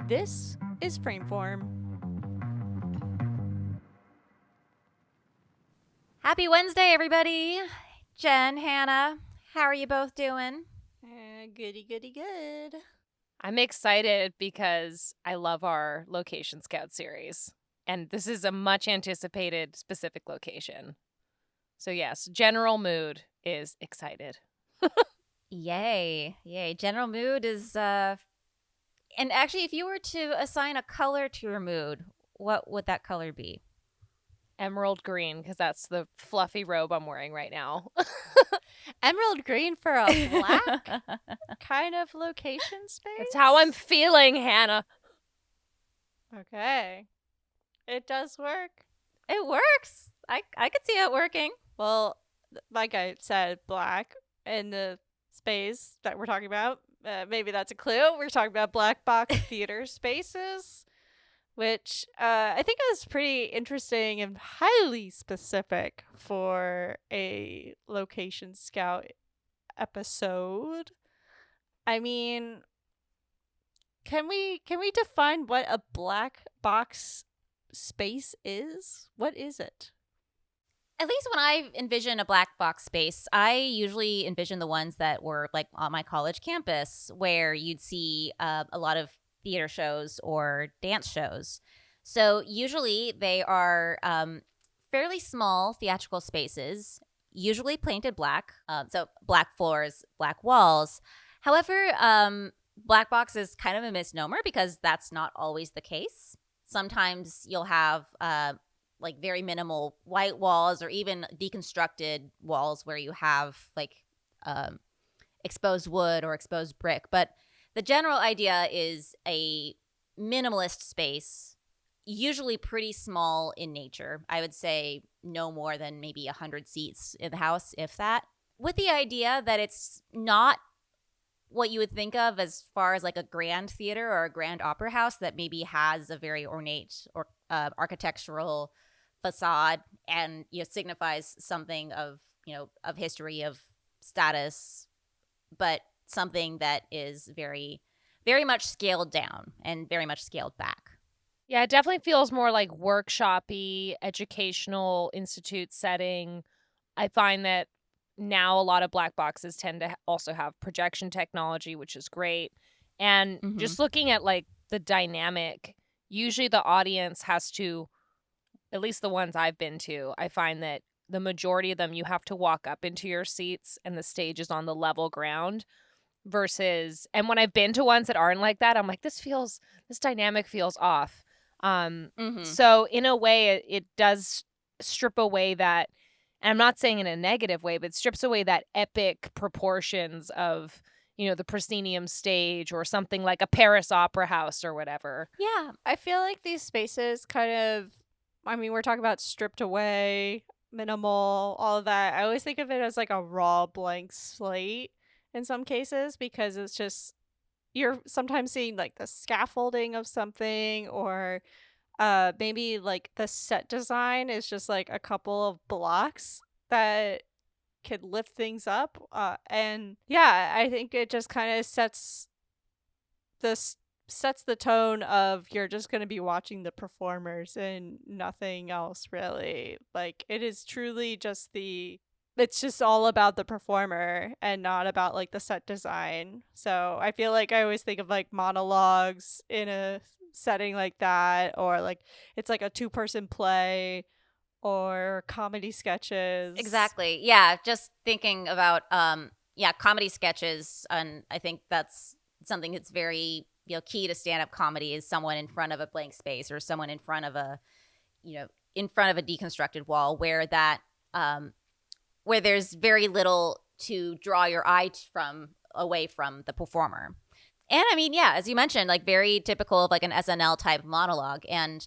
This is Frameform. Happy Wednesday, everybody. Jen, Hannah, how are you both doing? Goody, goody, good. I'm excited because I love our Location Scout series. And this is a much anticipated specific location. So yes, general mood is excited. Yay. General mood is, and actually, if you were to assign a color to your mood, what would that color be? Emerald green, because that's the fluffy robe I'm wearing right now. Emerald green for a black kind of location space? That's how I'm feeling, Hannah. Okay. It does work. It works. I could see it working. Well, like I said, black in the space that we're talking about. Maybe that's a clue. We're talking about black box theater spaces, which I think is pretty interesting and highly specific for a Location Scout episode. I mean, can we define what a black box space is? What is it? At least when I envision a black box space, I usually envision the ones that were like on my college campus where you'd see a lot of theater shows or dance shows. So usually they are fairly small theatrical spaces, usually painted black. So black floors, black walls. However, black box is kind of a misnomer because that's not always the case. Sometimes you'll have like very minimal white walls or even deconstructed walls where you have like exposed wood or exposed brick. But the general idea is a minimalist space, usually pretty small in nature. I would say no more than maybe 100 seats in the house, if that. With the idea that it's not what you would think of as far as like a grand theater or a grand opera house that maybe has a very ornate or architectural facade and signifies something of of history, of status, but something that is very, very much scaled down and very much scaled back. Yeah, it definitely feels more like workshop-y, educational institute setting. I find that now a lot of black boxes tend to also have projection technology, which is great. And just looking at like the dynamic, usually the audience has to, at least the ones I've been to, I find that the majority of them, you have to walk up into your seats and the stage is on the level ground versus, and when I've been to ones that aren't like that, I'm like, this dynamic feels off. So in a way, it does strip away that, and I'm not saying in a negative way, but it strips away that epic proportions of, the proscenium stage or something like a Paris opera house or whatever. Yeah, I feel like these spaces kind of, we're talking about stripped away, minimal, all of that. I always think of it as like a raw blank slate in some cases because it's just, you're sometimes seeing like the scaffolding of something or maybe like the set design is just like a couple of blocks that could lift things up. And yeah, I think it just kind of sets the tone of you're just going to be watching the performers and nothing else really. Like it is truly just it's just all about the performer and not about like the set design. So I feel like I always think of like monologues in a setting like that, or like it's like a 2-person play or comedy sketches. Exactly. Yeah, just thinking about comedy sketches, and I think that's something that's very key to stand-up comedy is someone in front of a blank space or someone in front of a deconstructed wall where that where there's very little to draw your eye away from the performer. And I mean, yeah, as you mentioned, like very typical of like an SNL type monologue. And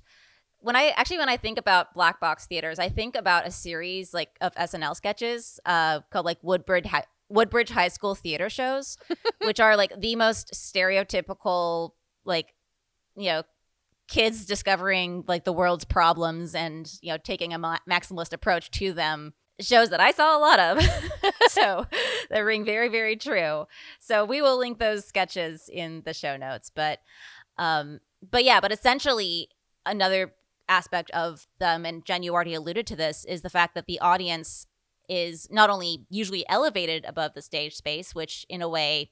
when I think about black box theaters, I think about a series like of SNL sketches called like Woodbridge High School theater shows, which are like the most stereotypical, like, kids discovering like the world's problems and, taking a maximalist approach to them shows that I saw a lot of. So they ring very, very true. So we will link those sketches in the show notes. But But essentially another aspect of them, and Jen, you already alluded to this, is the fact that the audience is not only usually elevated above the stage space, which in a way,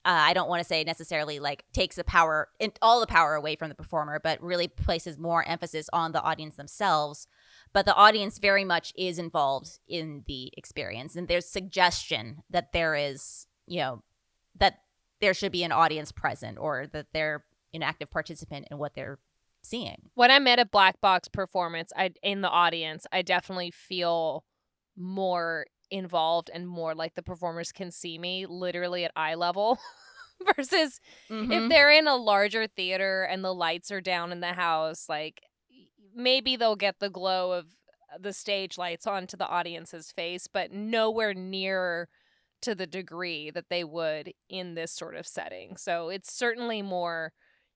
I don't want to say necessarily like takes all the power away from the performer, but really places more emphasis on the audience themselves. But the audience very much is involved in the experience, and there's suggestion that there is, that there should be an audience present, or that they're an active participant in what they're seeing. When I'm at a black box performance, in the audience, I definitely feel more involved and more like the performers can see me literally at eye level versus if they're in a larger theater and the lights are down in the house, like maybe they'll get the glow of the stage lights onto the audience's face, but nowhere near to the degree that they would in this sort of setting. So it's certainly more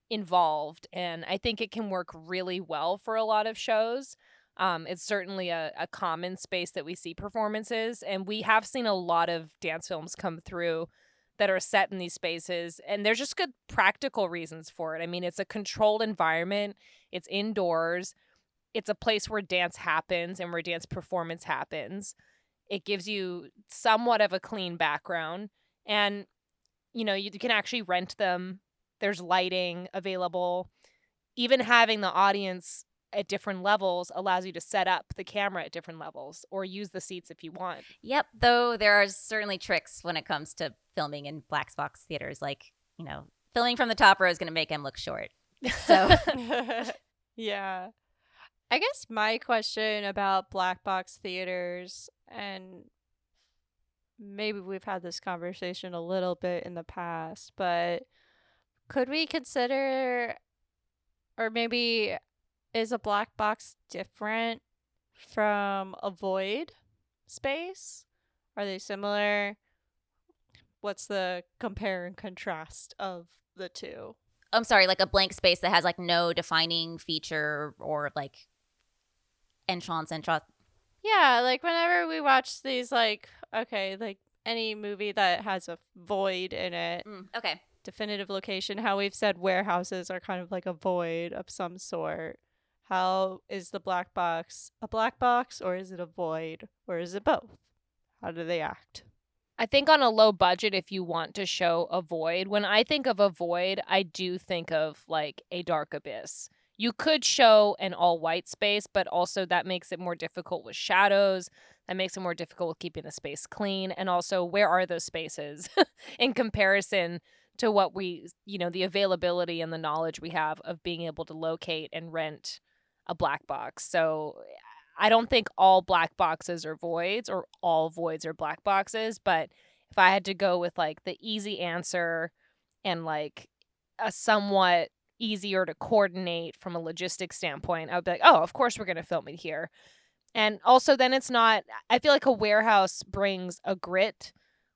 involved, and I think it can work really well for a lot of shows. It's certainly a common space that we see performances, and we have seen a lot of dance films come through that are set in these spaces, and there's just good practical reasons for it. I mean, it's a controlled environment, it's indoors, it's a place where dance happens and where dance performance happens. It gives you somewhat of a clean background, and you can actually rent them. There's lighting available. Even having the audience at different levels allows you to set up the camera at different levels or use the seats if you want. Yep, though there are certainly tricks when it comes to filming in black box theaters. Like, filming from the top row is going to make him look short. So, yeah. I guess my question about black box theaters, and maybe we've had this conversation a little bit in the past, but could we consider, or maybe is a black box different from a void space? Are they similar? What's the compare and contrast of the two? I'm sorry, like a blank space that has like no defining feature or like entrance. Yeah, like whenever we watch these, like, okay, like any movie that has a void in it. Okay. Definitive location, how we've said warehouses are kind of like a void of some sort. How is the black box a black box, or is it a void, or is it both? How do they act? I think on a low budget, if you want to show a void, when I think of a void, I do think of like a dark abyss. You could show an all-white space, but also that makes it more difficult with shadows. That makes it more difficult with keeping the space clean. And also, where are those spaces in comparison to what the availability and the knowledge we have of being able to locate and rent a black box. So I don't think all black boxes are voids or all voids are black boxes. But if I had to go with like the easy answer and like a somewhat easier to coordinate from a logistics standpoint, I would be like, oh, of course we're going to film it here. And also then it's not, I feel like a warehouse brings a grit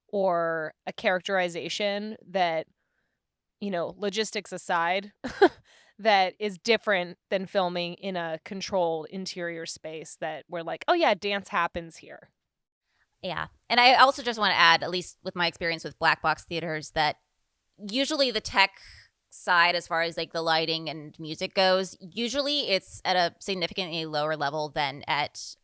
or a characterization that, logistics aside, that is different than filming in a controlled interior space that we're like, oh yeah, dance happens here. Yeah. And I also just want to add, at least with my experience with black box theaters, that usually the tech side, as far as like the lighting and music goes, usually it's at a significantly lower level than at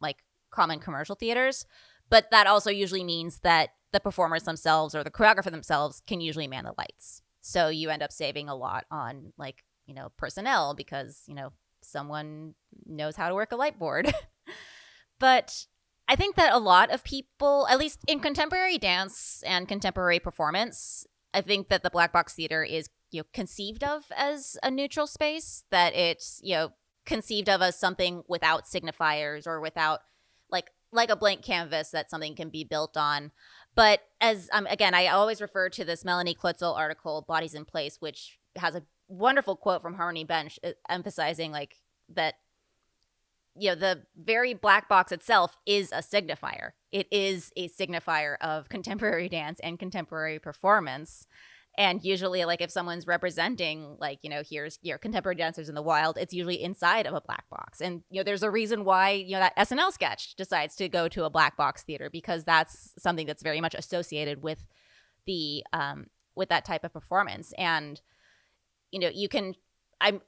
like common commercial theaters. But that also usually means that the performers themselves or the choreographer themselves can usually man the lights. So you end up saving a lot on like, personnel because, someone knows how to work a light board. But I think that a lot of people, at least in contemporary dance and contemporary performance, I think that the black box theater is, conceived of as a neutral space, that it's, conceived of as something without signifiers or without like a blank canvas that something can be built on. But as again, I always refer to this Melanie Klutzel article, Bodies in Place, which has a wonderful quote from Harmony Bench emphasizing like that, the very black box itself is a signifier. It is a signifier of contemporary dance and contemporary performance. And usually, like, if someone's representing, like, here's your contemporary dancers in the wild, it's usually inside of a black box. And, there's a reason why, that SNL sketch decides to go to a black box theater, because that's something that's very much associated with the with that type of performance. And, you can. I've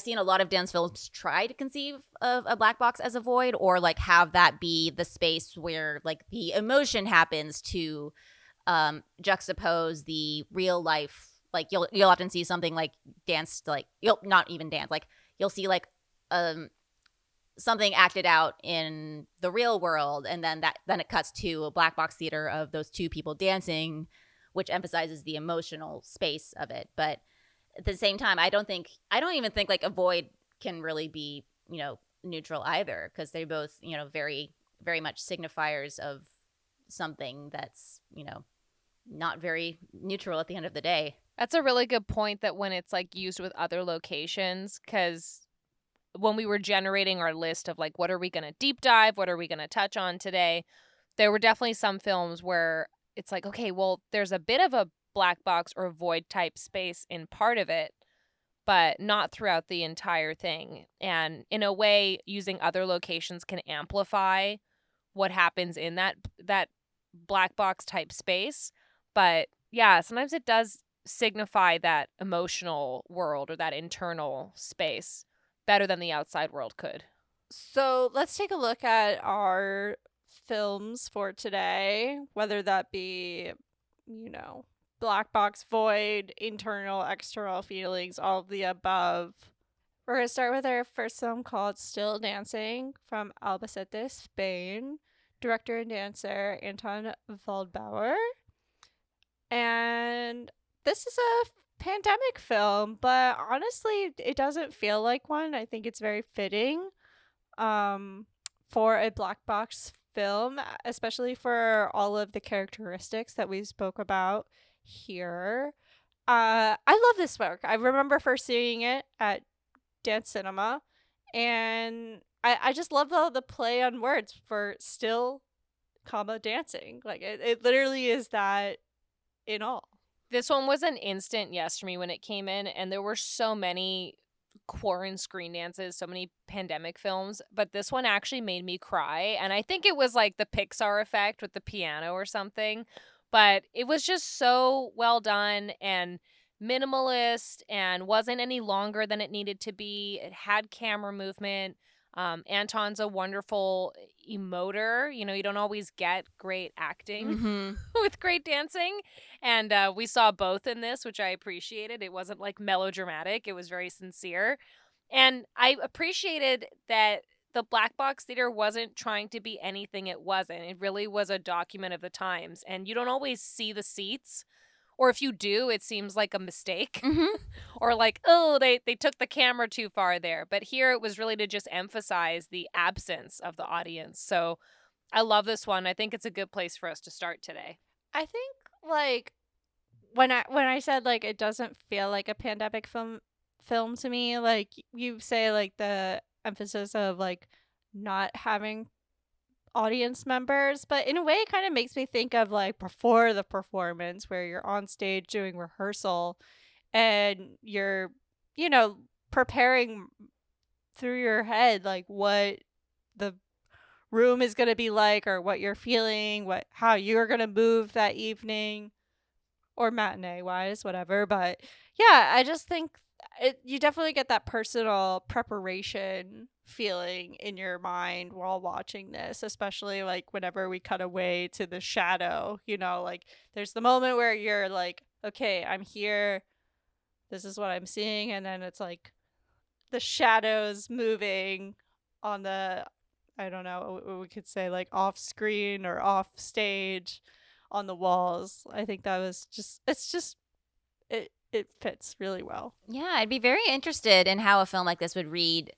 seen a lot of dance films try to conceive of a black box as a void, or like have that be the space where like the emotion happens to juxtapose the real life. Like you'll often see something like dance, like you'll not even dance, like you'll see like something acted out in the real world, and then it cuts to a black box theater of those two people dancing, which emphasizes the emotional space of it. But at the same time, I don't even think like a void can really be, neutral either, because they both, very, very much signifiers of something that's, not very neutral at the end of the day. That's a really good point, that when it's like used with other locations, because when we were generating our list of like, what are we going to deep dive, what are we going to touch on today, there were definitely some films where it's like, okay, well, there's a bit of a black box or void type space in part of it, but not throughout the entire thing. And in a way, using other locations can amplify what happens in that black box type space. But yeah, sometimes it does signify that emotional world or that internal space better than the outside world could. So let's take a look at our films for today, whether that be, black box, void, internal, external feelings, all of the above. We're going to start with our first film called Still Dancing from Albacete, Spain. Director and dancer Anton Waldbauer. And this is a pandemic film, but honestly, it doesn't feel like one. I think it's very fitting for a black box film, especially for all of the characteristics that we spoke about here. I love this work. I remember first seeing it at Dance Cinema, and I just love the play on words for still, dancing. Like it literally is that in all. This one was an instant yes for me when it came in, and there were so many quarantine screen dances, so many pandemic films, but this one actually made me cry, and I think it was like the Pixar effect with the piano or something, but it was just so well done and minimalist and wasn't any longer than it needed to be. It had camera movement. Anton's a wonderful emoter. You don't always get great acting with great dancing. And we saw both in this, which I appreciated. It wasn't like melodramatic. It was very sincere. And I appreciated that the Black Box Theater wasn't trying to be anything it wasn't. It really was a document of the times. And you don't always see the seats. Or if you do, it seems like a mistake. Or like, oh, they took the camera too far there. But here it was really to just emphasize the absence of the audience. So I love this one. I think it's a good place for us to start today. I think like when I said like it doesn't feel like a pandemic film to me, like you say like the emphasis of like not having audience members, but in a way it kind of makes me think of like before the performance where you're on stage doing rehearsal and you're preparing through your head like what the room is going to be like, or what you're feeling, how you're going to move that evening, or matinee wise, whatever. But yeah, I just think you definitely get that personal preparation feeling in your mind while watching this, especially like whenever we cut away to the shadow, like there's the moment where you're like, okay, I'm here, this is what I'm seeing, and then it's like the shadows moving on the, I don't know, we could say like off screen or off stage on the walls. I think that was it fits really well. Yeah, I'd be very interested in how a film like this would read,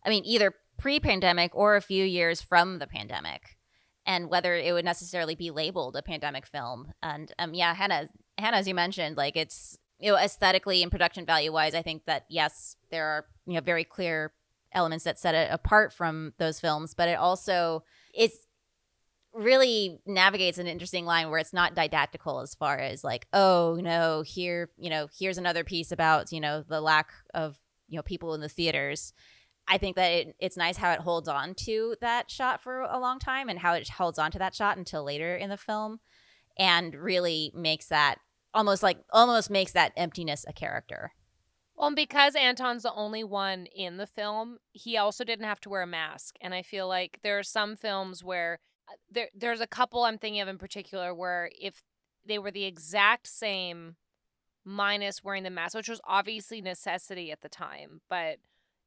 I mean, either pre-pandemic or a few years from the pandemic, and whether it would necessarily be labeled a pandemic film. And yeah, Hannah, as you mentioned, like it's, aesthetically and production value-wise, I think that, yes, there are, very clear elements that set it apart from those films, but it's really navigates an interesting line where it's not didactical as far as like, oh no, here's another piece about the lack of people in the theaters. I think that it's nice how it holds on to that shot for a long time, and how it holds on to that shot until later in the film, and really makes that almost makes that emptiness a character. Well, and because Anton's the only one in the film, he also didn't have to wear a mask. And I feel like there are some films where there's a couple I'm thinking of in particular where if they were the exact same minus wearing the mask, which was obviously necessity at the time, but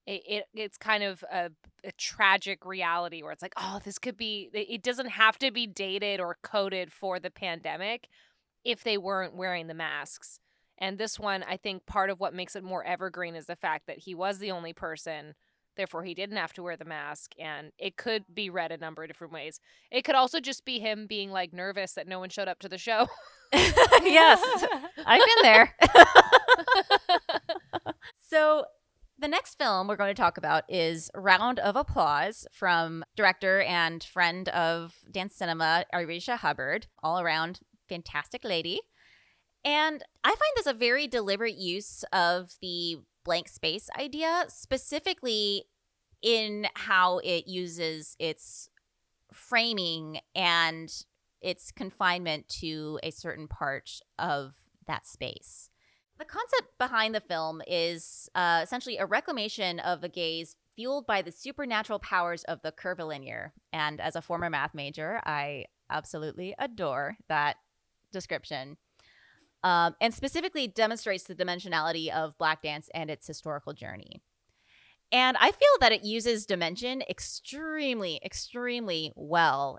it's kind of a tragic reality where it's like, oh, this could be, it doesn't have to be dated or coded for the pandemic if they weren't wearing the masks. And this one, I think part of what makes it more evergreen is the fact that he was the only person, therefore he didn't have to wear the mask, and it could be read a number of different ways. It could also just be him being like nervous that no one showed up to the show. Yes, I've been there. So the next film we're going to talk about is Round of Applause from director and friend of dance cinema, Arisha Hubbard, all around fantastic lady. And I find this a very deliberate use of the blank space idea, specifically in how it uses its framing and its confinement to a certain part of that space. The concept behind the film is essentially a reclamation of the gaze fueled by the supernatural powers of the curvilinear. And as a former math major, I absolutely adore that description. And specifically demonstrates the dimensionality of Black dance and its historical journey. And I feel that it uses dimension extremely, extremely well.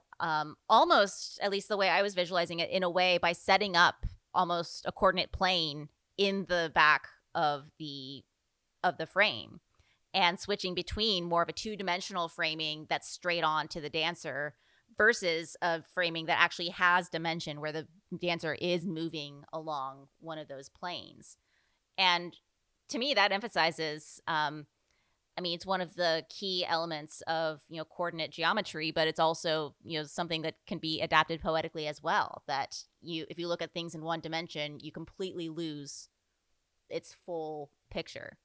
Almost, at least the way I was visualizing it, in a way by setting up almost a coordinate plane in the back of the frame and switching between more of a two-dimensional framing that's straight on to the dancer versus a framing that actually has dimension where the dancer is moving along one of those planes. And to me, that emphasizes, it's one of the key elements of, coordinate geometry, but it's also, something that can be adapted poetically as well, that if you look at things in one dimension, you completely lose its full picture.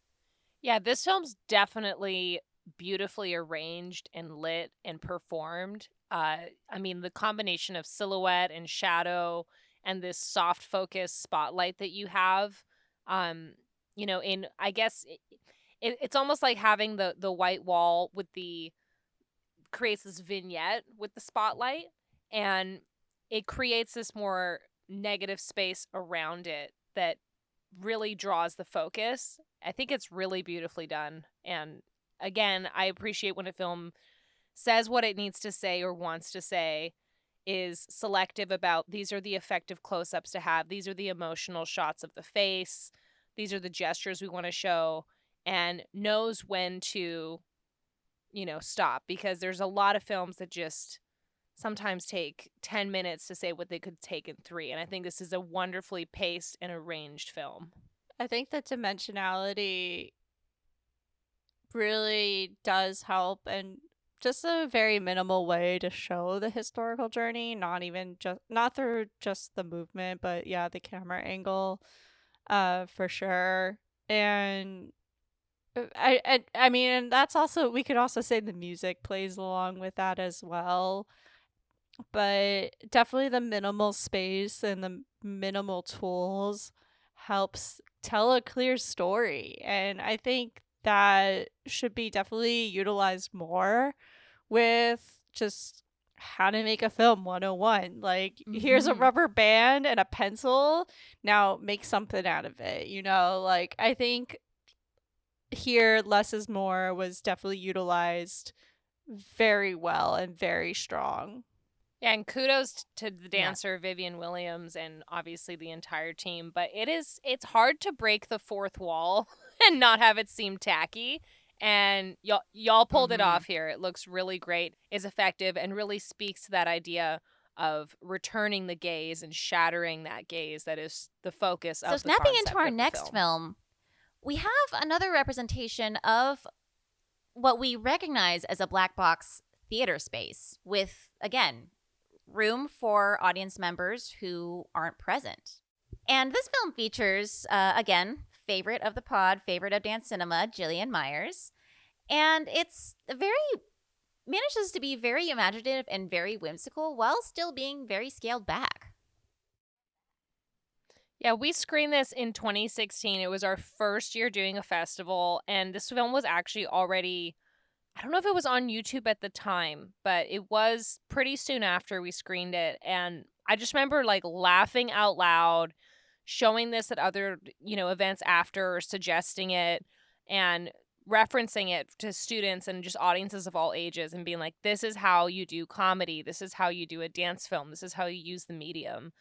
Yeah, this film's definitely beautifully arranged and lit and performed. The combination of silhouette and shadow and this soft focus spotlight that you have, in, I guess it's almost like having the white wall with creates this vignette with the spotlight, and it creates this more negative space around it that really draws the focus. I think it's really beautifully done. And again, I appreciate when a film says what it needs to say or wants to say, is selective about these are the effective close-ups to have, these are the emotional shots of the face, these are the gestures we want to show, and knows when to, stop. Because there's a lot of films that just sometimes take 10 minutes to say what they could take in 3. And I think this is a wonderfully paced and arranged film. I think the dimensionality really does help, and just a very minimal way to show the historical journey, not through just the movement, but yeah, the camera angle, for sure. And and that's also, we could also say the music plays along with that as well. But definitely the minimal space and the minimal tools helps tell a clear story. And I think that should be definitely utilized more with just how to make a film 101. Like, here's a rubber band and a pencil. Now make something out of it. Like, I think here less is more was definitely utilized very well and very strong. Yeah, and kudos to the dancer, Vivian Williams, and obviously the entire team. But it's hard to break the fourth wall and not have it seem tacky. And y'all pulled it off here. It looks really great, is effective, and really speaks to that idea of returning the gaze and shattering that gaze that is the focus of the concept. So snapping into our next film, we have another representation of what we recognize as a black box theater space with, again, room for audience members who aren't present. And this film features, again, favorite of the pod, favorite of dance cinema, Jillian Myers. And it's manages to be very imaginative and very whimsical while still being very scaled back. Yeah, we screened this in 2016. It was our first year doing a festival, and this film was actually already, I don't know if it was on YouTube at the time, but it was pretty soon after we screened it. And I just remember like laughing out loud, showing this at other, events after, suggesting it and referencing it to students and just audiences of all ages and being like, this is how you do comedy. This is how you do a dance film. This is how you use the medium.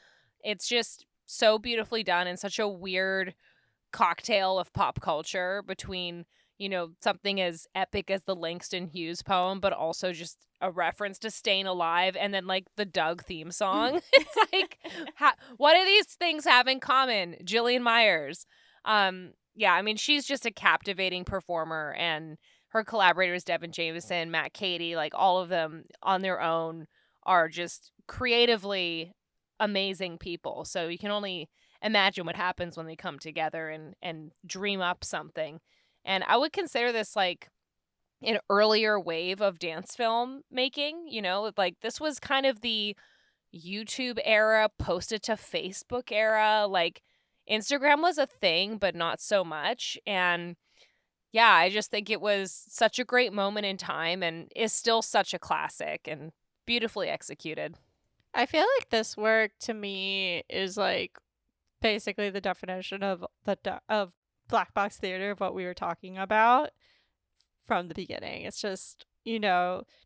It's just so beautifully done and such a weird cocktail of pop culture between, something as epic as the Langston Hughes poem, but also just a reference to staying alive and then like the Doug theme song. It's like, what do these things have in common? Jillian Myers. Yeah, I mean, she's just a captivating performer, and her collaborators, Devin Jameson, Matt Cady, like all of them on their own are just creatively amazing people. So you can only imagine what happens when they come together and dream up something. And I would consider this like an earlier wave of dance film making, like this was kind of the YouTube era, posted to Facebook era. Like Instagram was a thing, but not so much. And yeah, I just think it was such a great moment in time and is still such a classic and beautifully executed. I feel like this work to me is like basically the definition of of black box theater, of what we were talking about from the beginning. It's just,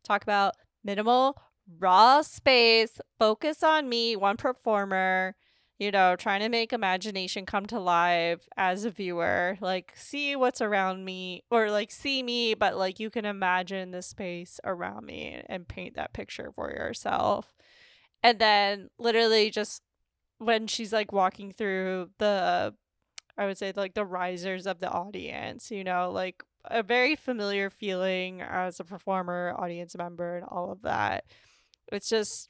talk about minimal raw space, focus on me, one performer, trying to make imagination come to life as a viewer, like see what's around me, or like see me, but like you can imagine the space around me and paint that picture for yourself. And then literally just when she's like walking through I would say like the risers of the audience, like a very familiar feeling as a performer, audience member, and all of that. It's just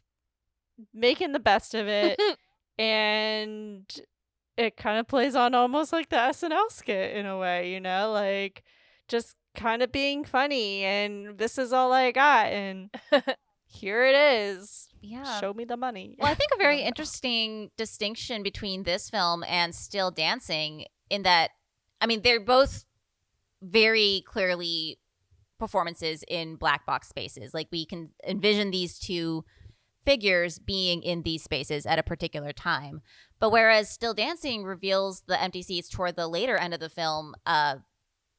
making the best of it. And it kind of plays on almost like the SNL skit in a way, like just kind of being funny and this is all I got. And here it is. Yeah. Show me the money. Well, I think a very interesting distinction between this film and Still Dancing in that, I mean, they're both very clearly performances in black box spaces. Like we can envision these two figures being in these spaces at a particular time. But whereas Still Dancing reveals the empty seats toward the later end of the film,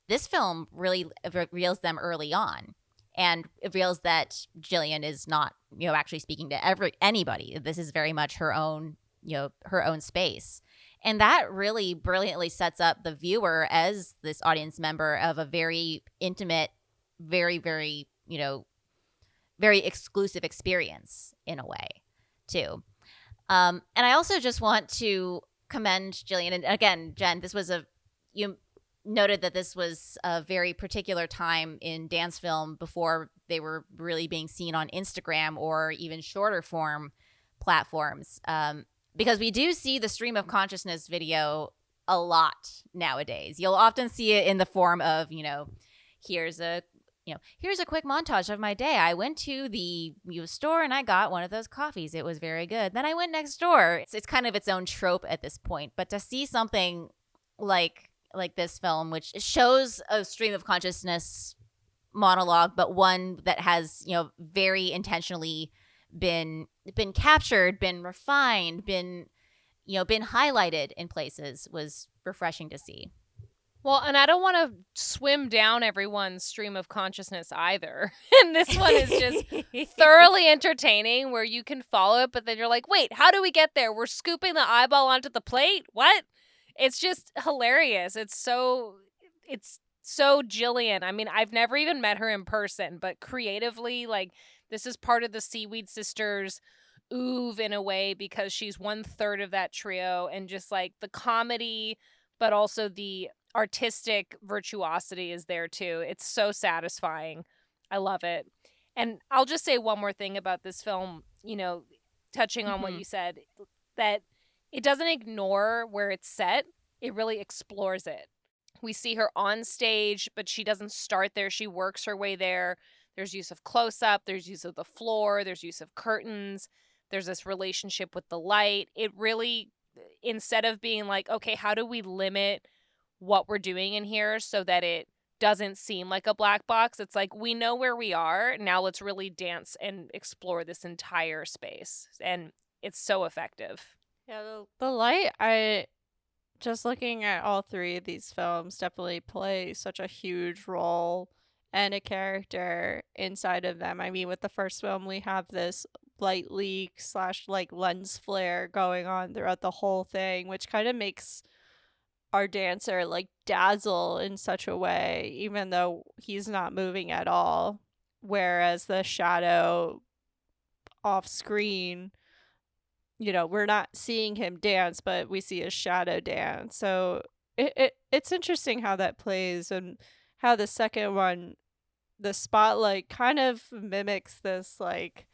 this film really reveals them early on. And it reveals that Jillian is not, actually speaking to anybody. This is very much her own, her own space. And that really brilliantly sets up the viewer as this audience member of a very intimate, very, very, very exclusive experience in a way, too. And I also just want to commend Jillian. And again, Jen, you noted that this was a very particular time in dance film before they were really being seen on Instagram or even shorter form platforms. Because we do see the stream of consciousness video a lot nowadays. You'll often see it in the form of, here's a quick montage of my day. I went to the store and I got one of those coffees. It was very good. Then I went next door. It's kind of its own trope at this point. But to see something like this film, which shows a stream of consciousness monologue, but one that has, very intentionally been captured, been refined, been highlighted in places, was refreshing to see. Well, and I don't want to swim down everyone's stream of consciousness either. And this one is just thoroughly entertaining where you can follow it, but then you're like, wait, how do we get there? We're scooping the eyeball onto the plate? What? It's just hilarious. It's so Jillian. I mean, I've never even met her in person, but creatively, like, this is part of the Seaweed Sisters oeuvre in a way because she's 1/3 of that trio, and just like the comedy, but also the artistic virtuosity is there too. It's so satisfying. I love it. And I'll just say one more thing about this film, touching on what you said, that it doesn't ignore where it's set. It really explores it. We see her on stage, but she doesn't start there. She works her way there. There's use of close-up. There's use of the floor. There's use of curtains. There's this relationship with the light. It really instead of being like, okay, how do we limit what we're doing in here so that it doesn't seem like a black box? It's like, we know where we are. Now let's really dance and explore this entire space. And it's so effective. Yeah, the light, I just looking at all three of these films definitely play such a huge role and a character inside of them. I mean, with the first film, we have this light leak slash like lens flare going on throughout the whole thing, which kind of makes our dancer like dazzle in such a way, even though he's not moving at all. Whereas the shadow off screen, we're not seeing him dance, but we see his shadow dance. So it's interesting how that plays, and how the second one, the spotlight kind of mimics this, like,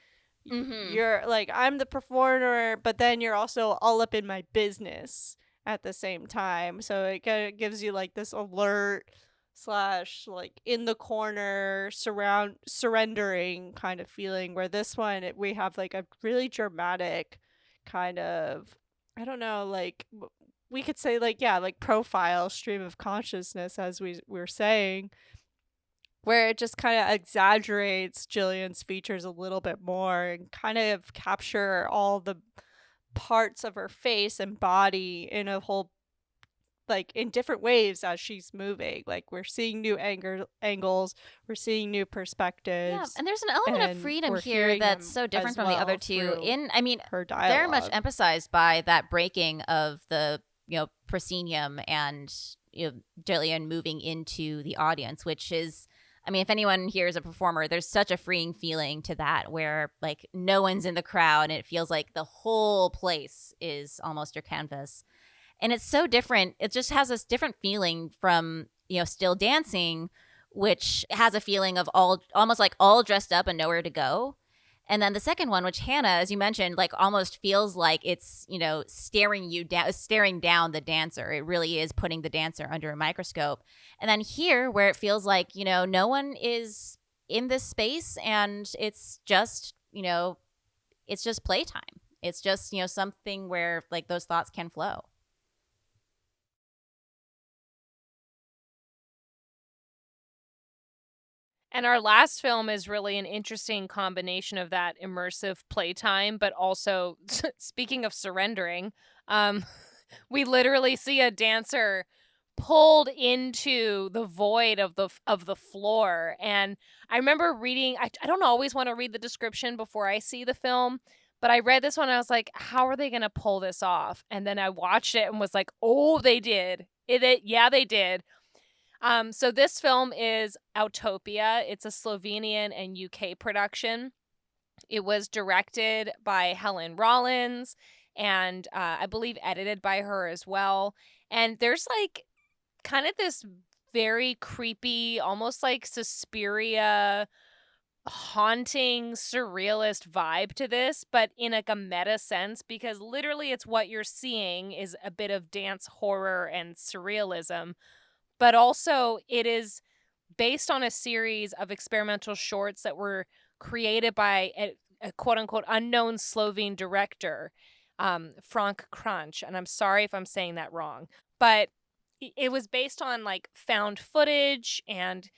you're like, I'm the performer, but then you're also all up in my business at the same time. So it kind of gives you like this alert slash like in the corner surrendering kind of feeling, where this one we have like a really dramatic kind of, I don't know, like we could say like, yeah, like profile stream of consciousness, as we were saying, where it just kind of exaggerates Jillian's features a little bit more and kind of capture all the parts of her face and body in a whole, like in different waves as she's moving. Like we're seeing new angles, we're seeing new perspectives. Yeah, and there's an element of freedom here that's so different from the other two. Her dialogue. Very much emphasized by that breaking of the proscenium and Jillian moving into the audience, which is, I mean, if anyone here is a performer, there's such a freeing feeling to that, where like no one's in the crowd and it feels like the whole place is almost your canvas. And it's so different. It just has this different feeling from, still dancing, which has a feeling of almost like all dressed up and nowhere to go. And then the second one, which Hannah, as you mentioned, like almost feels like it's, staring down the dancer. It really is putting the dancer under a microscope. And then here, where it feels like, no one is in this space, and it's just playtime. It's just, something where like those thoughts can flow. And our last film is really an interesting combination of that immersive playtime, but also, speaking of surrendering, we literally see a dancer pulled into the void of the floor. And I remember reading, I don't always want to read the description before I see the film, but I read this one and I was like, how are they going to pull this off? And then I watched it and was like, oh, they did. Yeah, they did. So this film is Autopia. It's a Slovenian and UK production. It was directed by Helen Rollins and I believe edited by her as well. And there's like kind of this very creepy, almost like Suspiria, haunting, surrealist vibe to this, but in like a meta sense, because literally it's what you're seeing is a bit of dance horror and surrealism. But also, it is based on a series of experimental shorts that were created by a quote-unquote unknown Slovene director, Frank Kranč. And I'm sorry if I'm saying that wrong. But it was based on, like, found footage and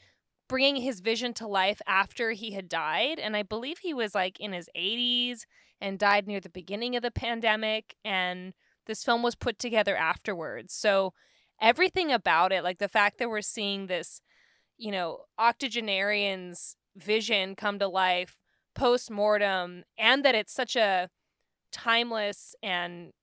bringing his vision to life after he had died. And I believe he was, like, in his 80s and died near the beginning of the pandemic. And this film was put together afterwards. So everything about it, like the fact that we're seeing this, octogenarian's vision come to life post-mortem, and that it's such a timeless and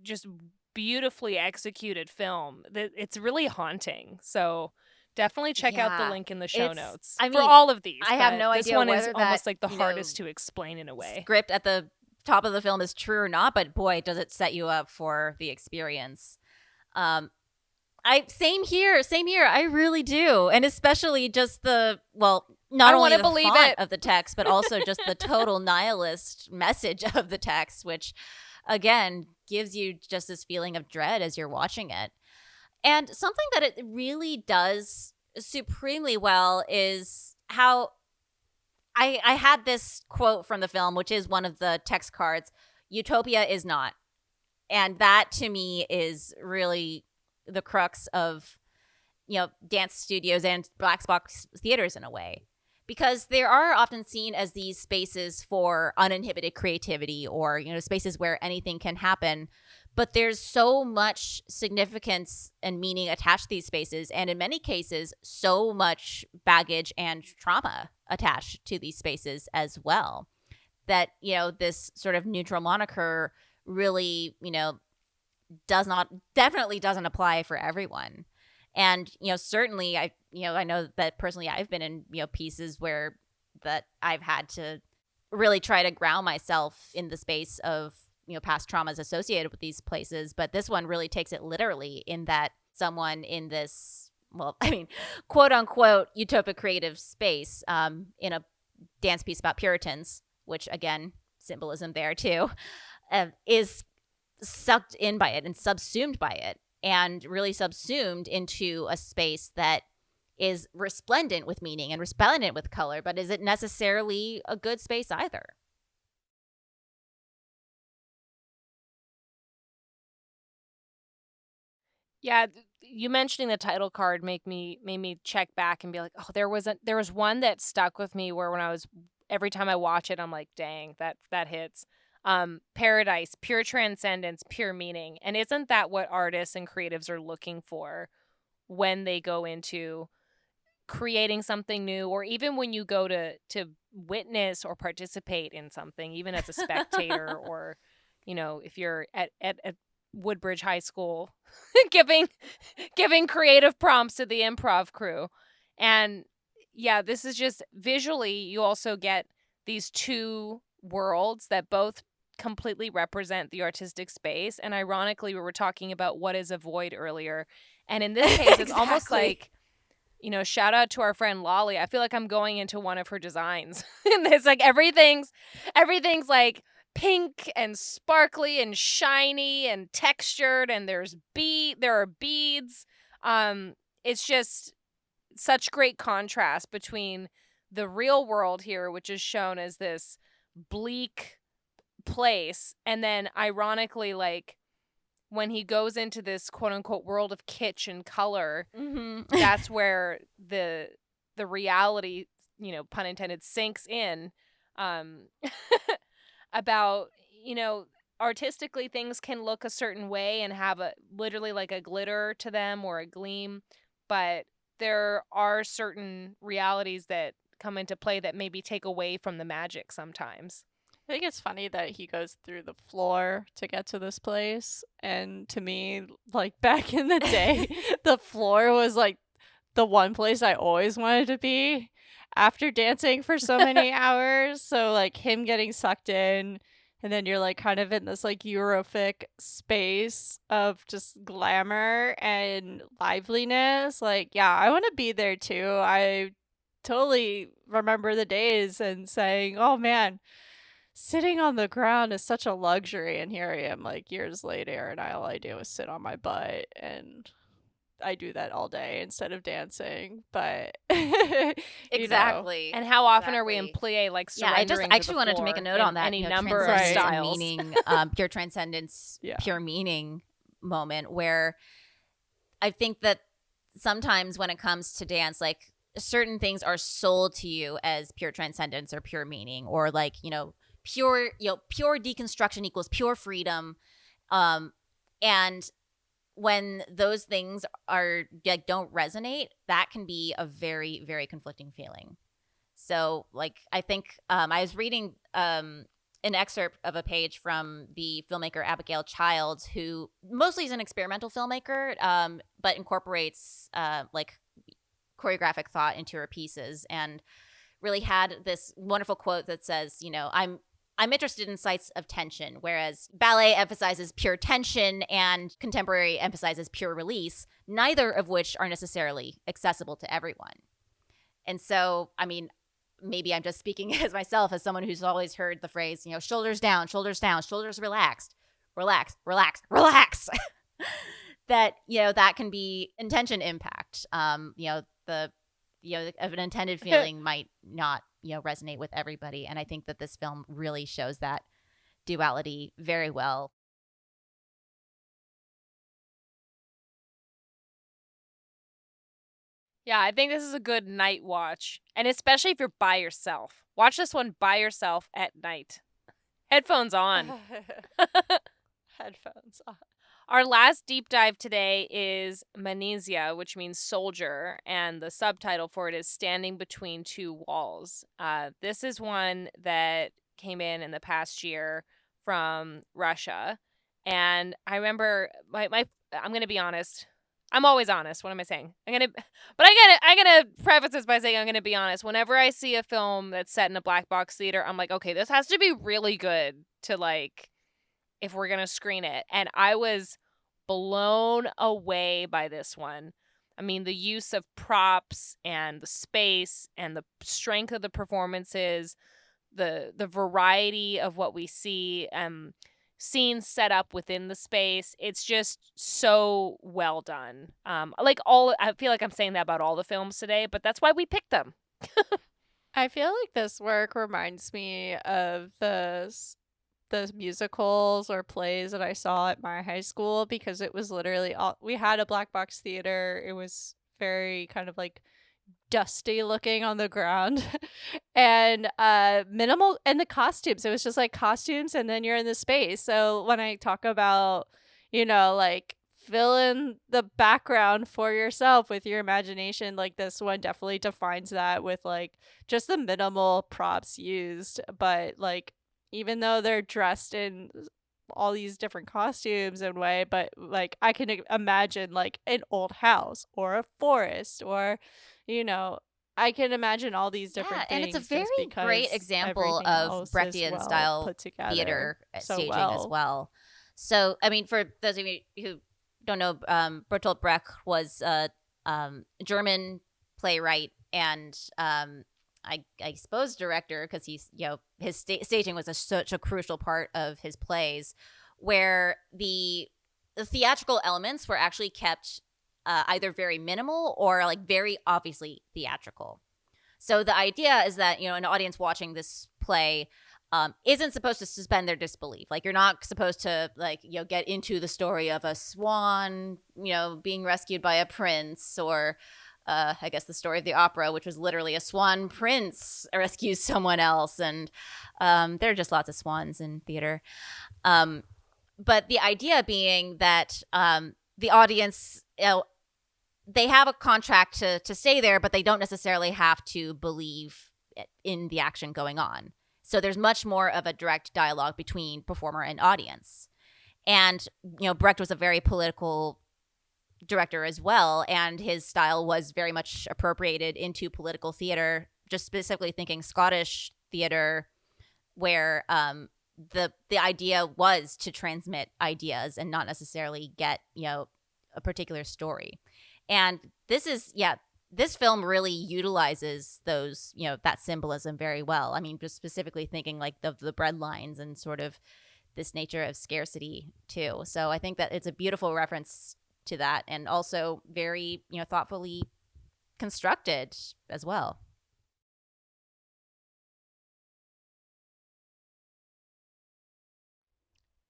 just beautifully executed film, that it's really haunting. So definitely check out the link in the show notes for all of these. I have no idea. This one is almost like the hardest to explain in a way. Script at the top of the film is true or not, but boy, does it set you up for the experience. Same here. I really do. And especially just not only the font of the text, but also just the total nihilist message of the text, which again gives you just this feeling of dread as you're watching it. And something that it really does supremely well is how I had this quote from the film, which is one of the text cards: "Utopia is not." And that to me is really the crux of, dance studios and black box theaters in a way. Because they are often seen as these spaces for uninhibited creativity or, spaces where anything can happen. But there's so much significance and meaning attached to these spaces. And in many cases, so much baggage and trauma attached to these spaces as well. That, this sort of neutral moniker really, definitely doesn't apply for everyone. And, certainly I know that personally I've been in, pieces where that I've had to really try to ground myself in the space of, past traumas associated with these places. But this one really takes it literally in that someone in this, quote unquote, utopic creative space in a dance piece about Puritans, which again, symbolism there too, is sucked in by it and subsumed by it. And really subsumed into a space that is resplendent with meaning and resplendent with color, but isn't necessarily a good space either. Yeah, you mentioning the title card made me check back and be like, oh, there was one that stuck with me where when I was every time I watch it, I'm like, dang, that hits. Paradise, pure transcendence, pure meaning. And isn't that what artists and creatives are looking for when they go into creating something new, or even when you go to witness or participate in something, even as a spectator, or if you're at Woodbridge High School giving creative prompts to the improv crew. And yeah, this is just visually, you also get these two worlds that both completely represent the artistic space. And ironically, we were talking about what is a void earlier. And in this case, it's almost like, shout out to our friend Lolly. I feel like I'm going into one of her designs. And it's like everything's like pink and sparkly and shiny and textured, and there are beads. It's just such great contrast between the real world here, which is shown as this bleak place, and then ironically, like when he goes into this quote unquote world of kitsch and color, that's where the reality, pun intended, sinks in. About, artistically things can look a certain way and have literally like a glitter to them or a gleam, but there are certain realities that come into play that maybe take away from the magic sometimes. I think it's funny that he goes through the floor to get to this place. And to me, like back in the day, the floor was like the one place I always wanted to be after dancing for so many hours. So like him getting sucked in, and then you're like kind of in this like Eurofic space of just glamour and liveliness. Like, yeah, I want to be there too. I totally remember the days and saying, oh man, sitting on the ground is such a luxury. And here I am like years later, and all I do is sit on my butt, and I do that all day instead of dancing. But exactly. And how often are we in plie, like surrendering? Yeah, I just actually wanted to make a note on that. Any number of styles, meaning, pure transcendence, pure meaning moment, where I think that sometimes when it comes to dance, like certain things are sold to you as pure transcendence or pure meaning, or like pure deconstruction equals pure freedom, and when those things are like don't resonate, that can be a very, very conflicting feeling. So like I think I was reading an excerpt of a page from the filmmaker Abigail Childs, who mostly is an experimental filmmaker, but incorporates like choreographic thought into her pieces, and really had this wonderful quote that says, I'm interested in sites of tension, whereas ballet emphasizes pure tension and contemporary emphasizes pure release, neither of which are necessarily accessible to everyone. And so, maybe I'm just speaking as myself, as someone who's always heard the phrase, shoulders down, shoulders relaxed, relax. That, that can be intention impact. Of an intended feeling might not, resonate with everybody. And I think that this film really shows that duality very well. Yeah, I think this is a good night watch. And especially if you're by yourself. Watch this one by yourself at night. Headphones on. Headphones on. Our last deep dive today is Manesia, which means soldier, and the subtitle for it is Standing Between Two Walls. This is one that came in the past year from Russia. And I remember I'm going to be honest. I'm always honest. What am I saying? I'm gonna preface this by saying I'm gonna be honest. Whenever I see a film that's set in a black box theater, I'm like, okay, this has to be really good to like if we're gonna screen it. And I was blown away by this one. I mean, the use of props and the space and the strength of the performances, the variety of what we see, scenes set up within the space. It's just so well done. I feel like I'm saying that about all the films today, but that's why we picked them. I feel like this work reminds me of the musicals or plays that I saw at my high school, because it was literally we had a black box theater. It was very kind of like dusty looking on the ground and minimal, and the costumes, it was just like costumes and then you're in the space. So when I talk about, like fill in the background for yourself with your imagination, like this one definitely defines that with like just the minimal props used. But like even though they're dressed in all these different costumes and way, but like I can imagine like an old house or a forest or, you know, I can imagine all these different And it's a things very just great because example everything of else is Brechtian well style put together theater so staging as well. well. So, I mean, for those of you who don't know, Bertolt Brecht was a German playwright and I suppose director, because he's, his staging was such a crucial part of his plays, where the theatrical elements were actually kept either very minimal or like very obviously theatrical. So the idea is that, an audience watching this play isn't supposed to suspend their disbelief. Like, you're not supposed to get into the story of a swan, being rescued by a prince, or I guess the story of the opera, which was literally a swan prince rescues someone else. And there are just lots of swans in theater. But the idea being that the audience, they have a contract to stay there, but they don't necessarily have to believe in the action going on. So there's much more of a direct dialogue between performer and audience. And, Brecht was a very political director as well, and his style was very much appropriated into political theater, just specifically thinking Scottish theater, where the idea was to transmit ideas and not necessarily get, a particular story. And this film really utilizes those, that symbolism very well. I mean, just specifically thinking like the bread lines and sort of this nature of scarcity too. So I think that it's a beautiful reference to that, and also very, thoughtfully constructed as well.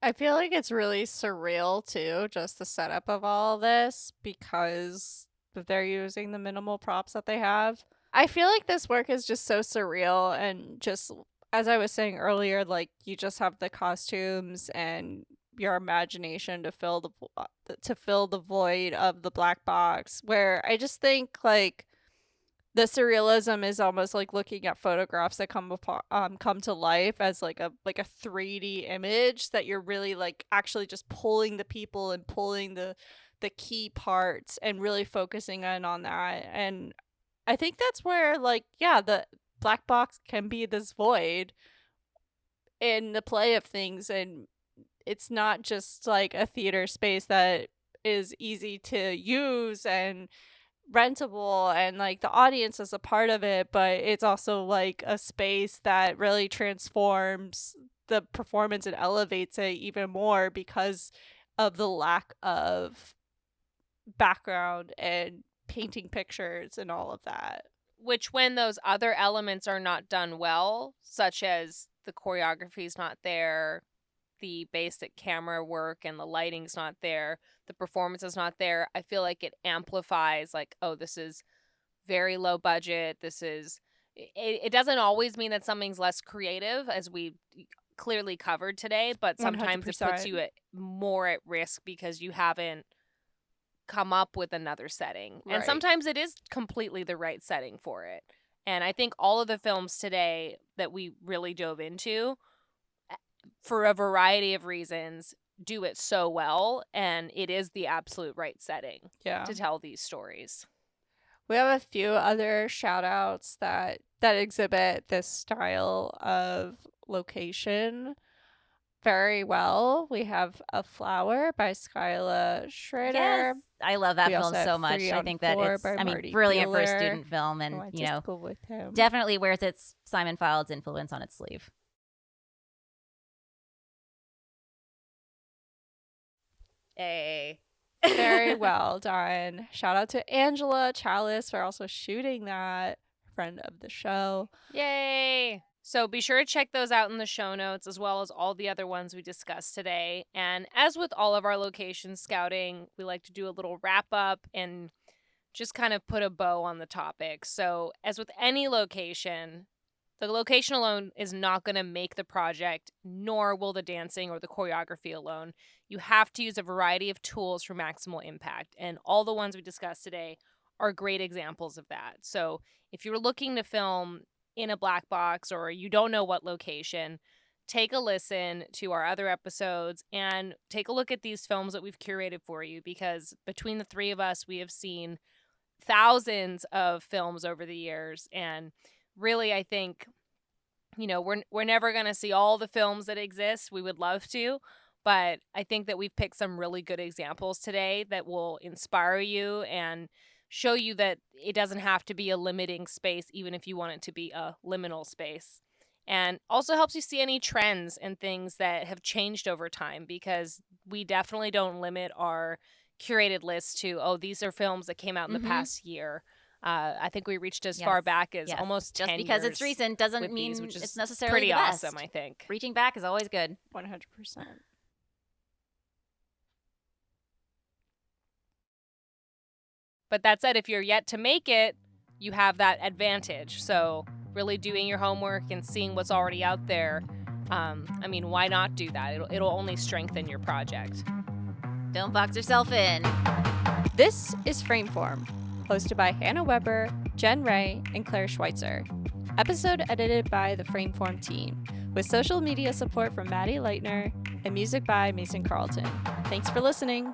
I feel like it's really surreal too, just the setup of all of this, because they're using the minimal props that they have. I feel like this work is just so surreal, and just as I was saying earlier, like you just have the costumes and your imagination to fill the void of the black box, where I just think like the surrealism is almost like looking at photographs that come to life as like a 3D image, that you're really like actually just pulling the people and pulling the key parts and really focusing in on that. And I think that's where like the black box can be this void in the play of things, and it's not just like a theater space that is easy to use and rentable and like the audience is a part of it, but it's also like a space that really transforms the performance and elevates it even more because of the lack of background and painting pictures and all of that. Which, when those other elements are not done well, such as the choreography's not there, the basic camera work and the lighting's not there, the performance is not there, I feel like it amplifies like, oh, this is very low budget. It doesn't always mean that something's less creative, as we clearly covered today, but sometimes it puts 100%. you more at risk because you haven't come up with another setting. And Right. sometimes it is completely the right setting for it. And I think all of the films today that we really dove into, for a variety of reasons, do it so well, and it is the absolute right setting Yeah. to tell these stories. We have a few other shout outs that exhibit this style of location very well. We have A Flower by Skyla Schrader. Yes, I love that We film also have so much. 3 I on think that 4 it's, by I mean, Marty brilliant for a Bueller. student film, I and went you to know, school with him. definitely wears its Simon Fild's influence on its sleeve. Hey. Very well done. Shout out to Angela Chalice for also shooting that, friend of the show. Yay! So be sure to check those out in the show notes, as well as all the other ones we discussed today. And as with all of our location scouting, we like to do a little wrap up and just kind of put a bow on the topic. So as with any location, the location alone is not going to make the project, nor will the dancing or the choreography alone. You have to use a variety of tools for maximal impact, and all the ones we discussed today are great examples of that. So if you're looking to film in a black box or you don't know what location, take a listen to our other episodes and take a look at these films that we've curated for you, because between the three of us, we have seen thousands of films over the years, and really, I think, you know, we're never going to see all the films that exist. We would love to, but I think that we've picked some really good examples today that will inspire you and show you that it doesn't have to be a limiting space, even if you want it to be a liminal space. And also helps you see any trends and things that have changed over time, because we definitely don't limit our curated list to, oh, these are films that came out in the past year. I think we reached as far back as almost 10 Just because years it's recent doesn't mean which is it's necessarily pretty the best. awesome, I think. Reaching back is always good. 100%. But that said, if you're yet to make it, you have that advantage. So really doing your homework and seeing what's already out there, I mean, why not do that? It'll only strengthen your project. Don't box yourself in. This is Frameform, hosted by Hannah Weber, Jen Ray, and Claire Schweitzer. Episode edited by the Frameform team, with social media support from Maddie Leitner and music by Mason Carlton. Thanks for listening.